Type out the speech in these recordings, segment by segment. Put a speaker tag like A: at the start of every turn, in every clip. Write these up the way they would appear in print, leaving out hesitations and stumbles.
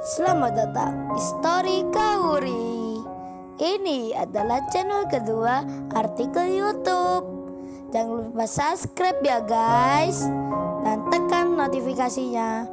A: Selamat datang di Story Kauri. Ini adalah channel kedua artikel YouTube. Jangan lupa subscribe ya guys, dan tekan notifikasinya.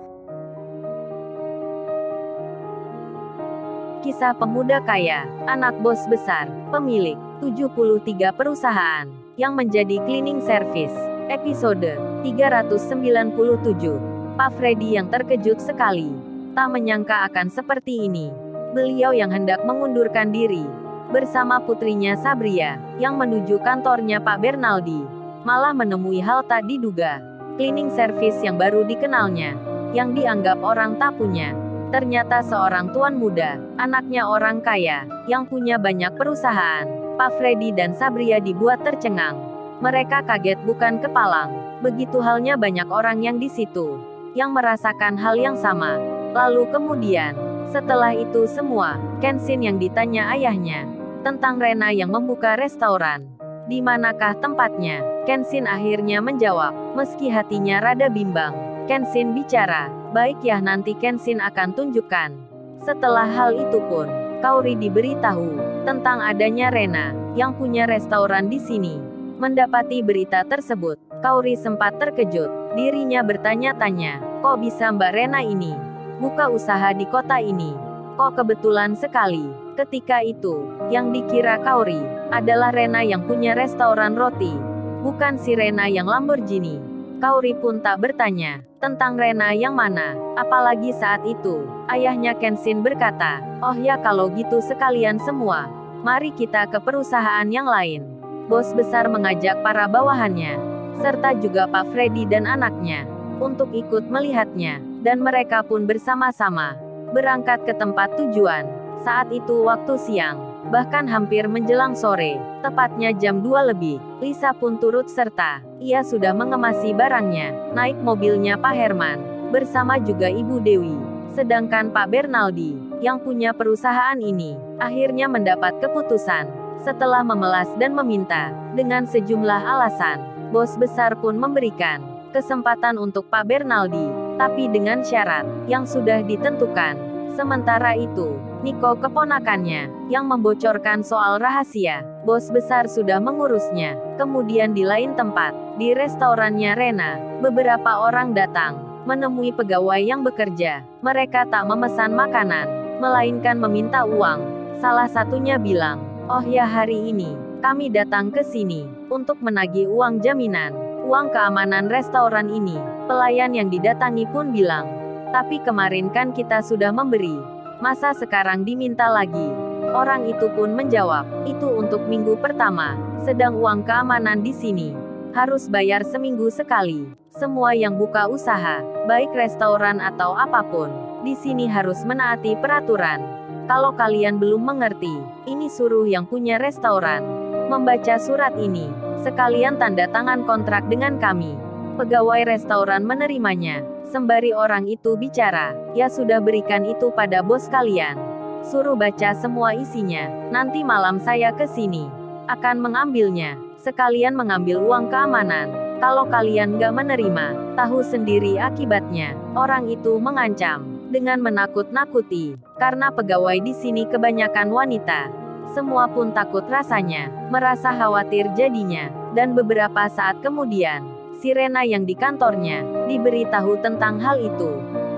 B: Kisah pemuda kaya, anak bos besar, pemilik 73 perusahaan, yang menjadi cleaning service. Episode 397. Pak Freddy yang terkejut sekali. Tak menyangka akan seperti ini. Beliau yang hendak mengundurkan diri bersama putrinya Sabria, yang menuju kantornya Pak Bernaldi, malah menemui hal tak diduga. Cleaning service yang baru dikenalnya, yang dianggap orang tak punya, ternyata seorang tuan muda, anaknya orang kaya, yang punya banyak perusahaan. Pak Freddy dan Sabria dibuat tercengang. Mereka kaget bukan kepalang. Begitu halnya banyak orang yang di situ, yang merasakan hal yang sama. Lalu kemudian, setelah itu semua, Kenshin yang ditanya ayahnya tentang Rena yang membuka restoran. Di manakah tempatnya? Kenshin akhirnya menjawab, meski hatinya rada bimbang. Kenshin bicara, baik ya, nanti Kenshin akan tunjukkan. Setelah hal itu pun, Kaori diberitahu tentang adanya Rena yang punya restoran di sini. Mendapati berita tersebut, Kaori sempat terkejut. Dirinya bertanya-tanya, kok bisa Mbak Rena ini buka usaha di kota ini? Kok kebetulan sekali. Ketika itu, yang dikira Kaori adalah Rena yang punya restoran roti, bukan si Rena yang Lamborghini. Kaori pun tak bertanya tentang Rena yang mana, apalagi saat itu ayahnya Kenshin berkata, oh ya kalau gitu sekalian semua, mari kita ke perusahaan yang lain. Bos besar mengajak para bawahannya, serta juga Pak Freddy dan anaknya, untuk ikut melihatnya. Dan mereka pun bersama-sama berangkat ke tempat tujuan. Saat itu waktu siang, bahkan hampir menjelang sore, tepatnya jam 2 lebih, Lisa pun turut serta. Ia sudah mengemasi barangnya, naik mobilnya Pak Herman, bersama juga Ibu Dewi. Sedangkan Pak Bernaldi, yang punya perusahaan ini, akhirnya mendapat keputusan. Setelah memelas dan meminta, dengan sejumlah alasan, bos besar pun memberikan kesempatan untuk Pak Bernaldi, tapi dengan syarat yang sudah ditentukan. Sementara itu, Niko keponakannya, yang membocorkan soal rahasia, bos besar sudah mengurusnya. Kemudian di lain tempat, di restorannya Rena, beberapa orang datang, menemui pegawai yang bekerja. Mereka tak memesan makanan, melainkan meminta uang. Salah satunya bilang, oh ya hari ini, kami datang ke sini, untuk menagih uang jaminan, uang keamanan restoran ini. Pelayan yang didatangi pun bilang, tapi kemarin kan kita sudah memberi, masa sekarang diminta lagi? Orang itu pun menjawab, itu untuk minggu pertama, sedang uang keamanan di sini harus bayar seminggu sekali. Semua yang buka usaha, baik restoran atau apapun, di sini harus menaati peraturan. Kalau kalian belum mengerti, ini suruh yang punya restoran membaca surat ini, sekalian tanda tangan kontrak dengan kami. Pegawai restoran menerimanya, sembari orang itu bicara, ya sudah berikan itu pada bos kalian. Suruh baca semua isinya, nanti malam saya ke sini, akan mengambilnya, sekalian mengambil uang keamanan. Kalau kalian nggak menerima, tahu sendiri akibatnya. Orang itu mengancam, dengan menakut-nakuti, karena pegawai di sini kebanyakan wanita. Semua pun takut rasanya, merasa khawatir jadinya, dan beberapa saat kemudian, si Rena yang di kantornya, diberitahu tentang hal itu.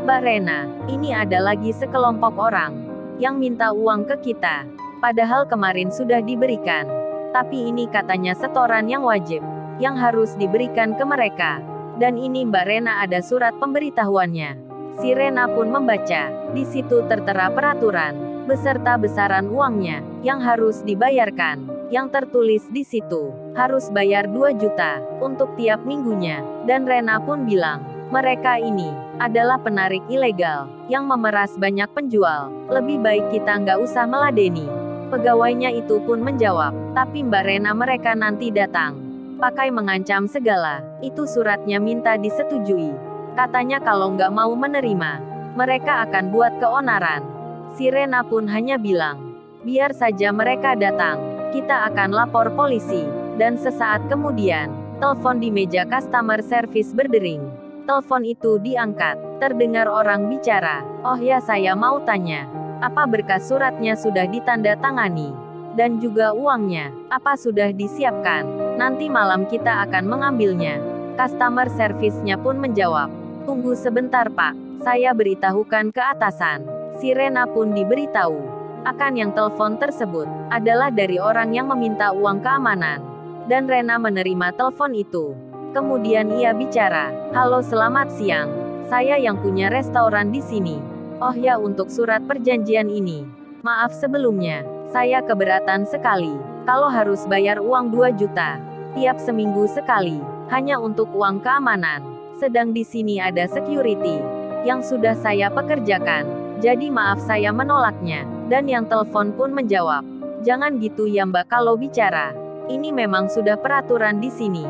B: Mbak Rena, ini ada lagi sekelompok orang, yang minta uang ke kita. Padahal kemarin sudah diberikan. Tapi ini katanya setoran yang wajib, yang harus diberikan ke mereka. Dan ini Mbak Rena ada surat pemberitahuannya. Si Rena pun membaca, di situ tertera peraturan, beserta besaran uangnya, yang harus dibayarkan. Yang tertulis di situ, harus bayar 2 juta, untuk tiap minggunya. Dan Rena pun bilang, mereka ini adalah penarik ilegal, yang memeras banyak penjual. Lebih baik kita nggak usah meladeni. Pegawainya itu pun menjawab, tapi Mbak Rena mereka nanti datang, pakai mengancam segala. Itu suratnya minta disetujui. Katanya kalau nggak mau menerima, mereka akan buat keonaran. Si Rena pun hanya bilang, biar saja mereka datang. Kita akan lapor polisi. Dan sesaat kemudian, telepon di meja customer service berdering. Telepon itu diangkat. Terdengar orang bicara. Oh ya, saya mau tanya. Apa berkas suratnya sudah ditanda tangani? Dan juga uangnya, apa sudah disiapkan? Nanti malam kita akan mengambilnya. Customer service-nya pun menjawab. Tunggu sebentar Pak, saya beritahukan ke atasan. Si Rena pun diberitahu. Akan yang telepon tersebut, adalah dari orang yang meminta uang keamanan. Dan Rena menerima telepon itu. Kemudian ia bicara, "Halo, selamat siang. Saya yang punya restoran di sini. Oh ya, untuk surat perjanjian ini. Maaf sebelumnya, saya keberatan sekali. Kalau harus bayar uang 2 juta. Tiap seminggu sekali. Hanya untuk uang keamanan. Sedang di sini ada security. Yang sudah saya pekerjakan. Jadi maaf saya menolaknya." Dan yang telepon pun menjawab, "Jangan gitu ya Mbak kalau bicara. Ini memang sudah peraturan di sini.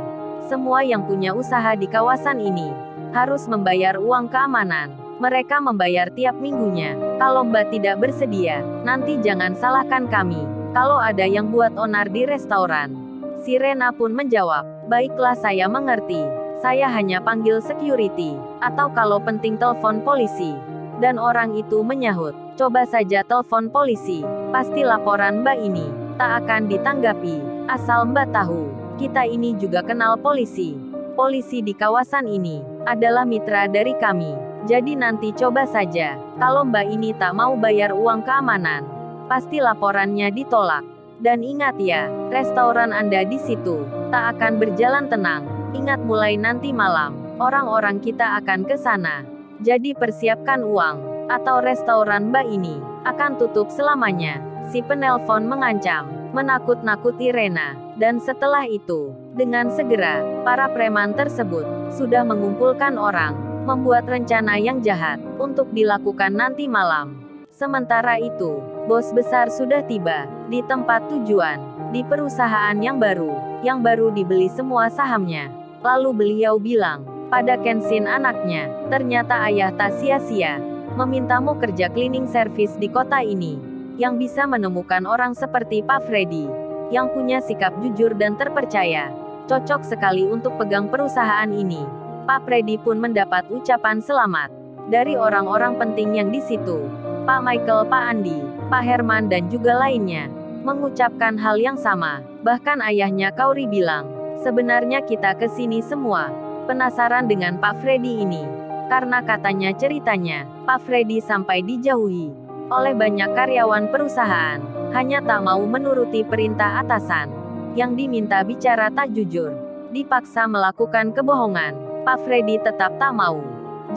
B: Semua yang punya usaha di kawasan ini harus membayar uang keamanan. Mereka membayar tiap minggunya. Kalau Mbak tidak bersedia, nanti jangan salahkan kami. Kalau ada yang buat onar di restoran." Si Rena pun menjawab, "Baiklah saya mengerti. Saya hanya panggil security. Atau kalau penting telepon polisi." Dan orang itu menyahut, "Coba saja telepon polisi. Pasti laporan Mbak ini tak akan ditanggapi. Asal Mbak tahu, kita ini juga kenal polisi. Polisi di kawasan ini adalah mitra dari kami. Jadi nanti coba saja, kalau Mbak ini tak mau bayar uang keamanan, pasti laporannya ditolak. Dan ingat ya, restoran Anda di situ tak akan berjalan tenang. Ingat mulai nanti malam, orang-orang kita akan ke sana. Jadi persiapkan uang, atau restoran Mbak ini akan tutup selamanya." Si penelpon mengancam, menakut-nakuti Rena. Dan setelah itu, dengan segera, para preman tersebut sudah mengumpulkan orang, membuat rencana yang jahat untuk dilakukan nanti malam. Sementara itu, bos besar sudah tiba di tempat tujuan, di perusahaan yang baru dibeli semua sahamnya. Lalu beliau bilang pada Kenshin anaknya, "Ternyata ayah tak sia-sia memintamu kerja cleaning service di kota ini, yang bisa menemukan orang seperti Pak Freddy, yang punya sikap jujur dan terpercaya. Cocok sekali untuk pegang perusahaan ini." Pak Freddy pun mendapat ucapan selamat dari orang-orang penting yang di situ. Pak Michael, Pak Andi, Pak Herman dan juga lainnya mengucapkan hal yang sama. Bahkan ayahnya Kaori bilang, "Sebenarnya kita ke sini semua penasaran dengan Pak Freddy ini. Karena katanya ceritanya, Pak Freddy sampai dijauhi oleh banyak karyawan perusahaan, hanya tak mau menuruti perintah atasan. Yang diminta bicara tak jujur, dipaksa melakukan kebohongan. Pak Freddy tetap tak mau.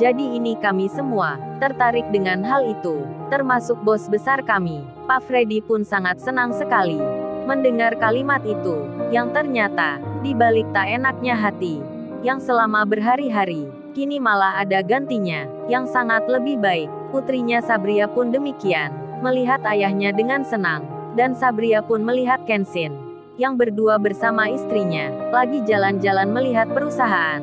B: Jadi ini kami semua tertarik dengan hal itu, termasuk bos besar kami." Pak Freddy pun sangat senang sekali mendengar kalimat itu, yang ternyata di balik tak enaknya hati yang selama berhari-hari, kini malah ada gantinya yang sangat lebih baik. Putrinya Sabria pun demikian, melihat ayahnya dengan senang, dan Sabria pun melihat Kenshin yang berdua bersama istrinya lagi jalan-jalan melihat perusahaan.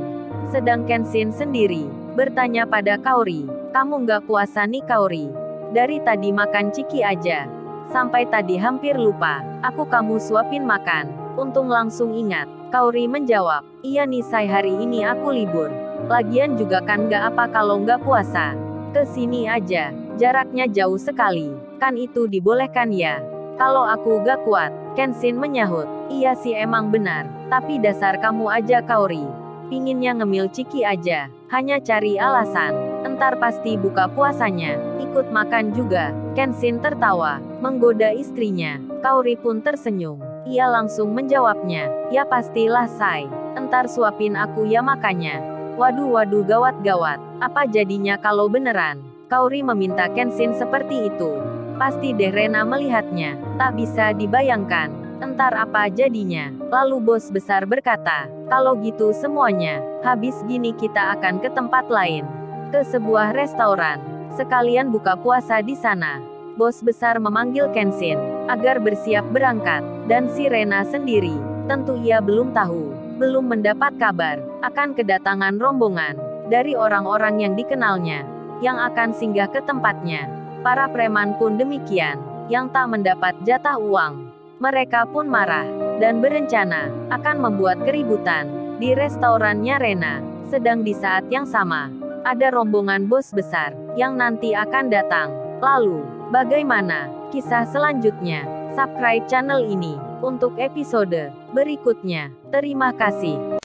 B: Sedang Kenshin sendiri bertanya pada Kaori, "Kamu nggak puasa nih Kaori? Dari tadi makan ciki aja. Sampai tadi hampir lupa, aku kamu suapin makan." Untung langsung ingat. Kaori menjawab, "Iya nih say, hari ini aku libur. Lagian juga kan nggak apa kalau nggak puasa. Ke sini aja, jaraknya jauh sekali. Kan itu dibolehkan ya. Kalau aku gak kuat." Kenshin menyahut, "Iya sih emang benar. Tapi dasar kamu aja Kaori. Pinginnya ngemil ciki aja. Hanya cari alasan. Entar pasti buka puasanya. Ikut makan juga." Kenshin tertawa, menggoda istrinya. Kaori pun tersenyum. Ia langsung menjawabnya, "Ya pastilah say. Entar suapin aku ya makanya." Waduh gawat-gawat. Apa jadinya kalau beneran Kaori meminta Kenshin seperti itu? Pasti deh Rena melihatnya. Tak bisa dibayangkan. Entar apa jadinya? Lalu bos besar berkata, "Kalau gitu semuanya habis gini kita akan ke tempat lain. Ke sebuah restoran. Sekalian buka puasa di sana." Bos besar memanggil Kenshin agar bersiap berangkat. Dan si Rena sendiri, tentu ia belum tahu, belum mendapat kabar akan kedatangan rombongan dari orang-orang yang dikenalnya yang akan singgah ke tempatnya. Para preman pun demikian, yang tak mendapat jatah uang. Mereka pun marah dan berencana akan membuat keributan di restorannya Rena. Sedang di saat yang sama, ada rombongan bos besar yang nanti akan datang. Lalu, bagaimana kisah selanjutnya? Subscribe channel ini untuk episode berikutnya. Terima kasih.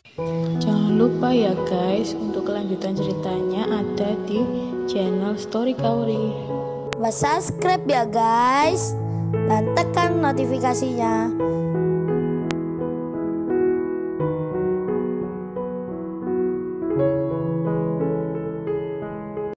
C: Jangan lupa ya guys, untuk kelanjutan ceritanya ada di channel Story Kauri.
A: Subscribe ya guys, dan tekan notifikasinya